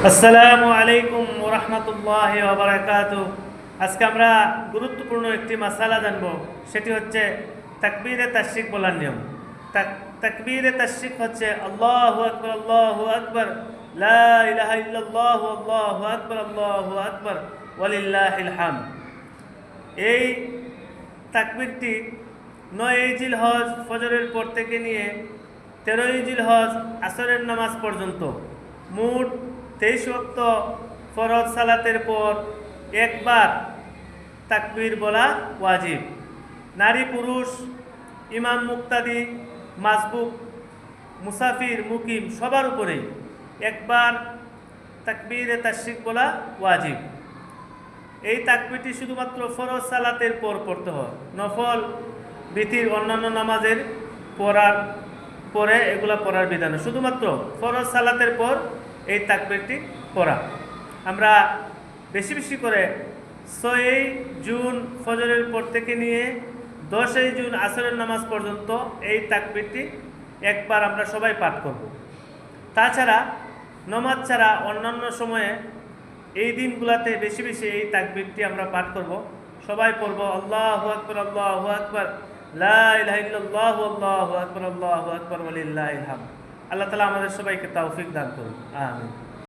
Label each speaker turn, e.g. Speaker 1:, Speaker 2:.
Speaker 1: আসসালামু আলাইকুম ওয়া রাহমাতুল্লাহি ওয়া বারাকাতুহু। আজকে আমরা গুরুত্বপূর্ণ একটি মাসালা জানব, সেটি হচ্ছে তাকবীরে তাশরিক বলার নিয়ম। তাকবীরে তাশরিক হচ্ছে আল্লাহু আকবার আল্লাহু আকবার, লা ইলাহা ইল্লাল্লাহ আল্লাহু আকবার ওয়ালিল্লাহিল হামদ। এই তাকবীরটি ৯ জিলহজ ফজরের পর থেকে নিয়ে ১৩ জিলহজ আসরের নামাজ পর্যন্ত মোট ২৩ ওয়াক্ত ফরজ সালাতের পর একবার তাকবীর বলা ওয়াজিব। নারী পুরুষ, ইমাম মুক্তাদি, মাসবুক, মুসাফির, মুকিম সবার উপরেই একবার তাকবীরে তাশরিক বলা ওয়াজিব। এই তাকবীরটি শুধুমাত্র ফরজ সালাতের পর পড়তে হয়, নফল বিতির অন্যান্য নামাজের পরে এগুলা পড়ার বিধান, শুধুমাত্র ফরজ সালাতের পর এই তাকবীরটি পড়া। আমরা বেশি বেশি করে ৬ জুন ফজরের পর থেকে নিয়ে ১০ জুন আসরের নামাজ পর্যন্ত এই তাকবীরটি একবার আমরা সবাই পাঠ করব। তাছাড়া নামাজ ছাড়া অন্যান্য সময়ে এই দিনগুলোতে বেশি বেশি এই তাকবীরটি আমরা পাঠ করব। সবাই পড়ব আল্লাহু আকবার আল্লাহু আকবার, লা ইলাহা ইল্লাল্লাহু আল্লাহু আকবার ওয়ালিল্লাহিল হামদ। আল্লাহ তাআলা আমাদের সবাইকে তৌফিক দান করুন, আমিন।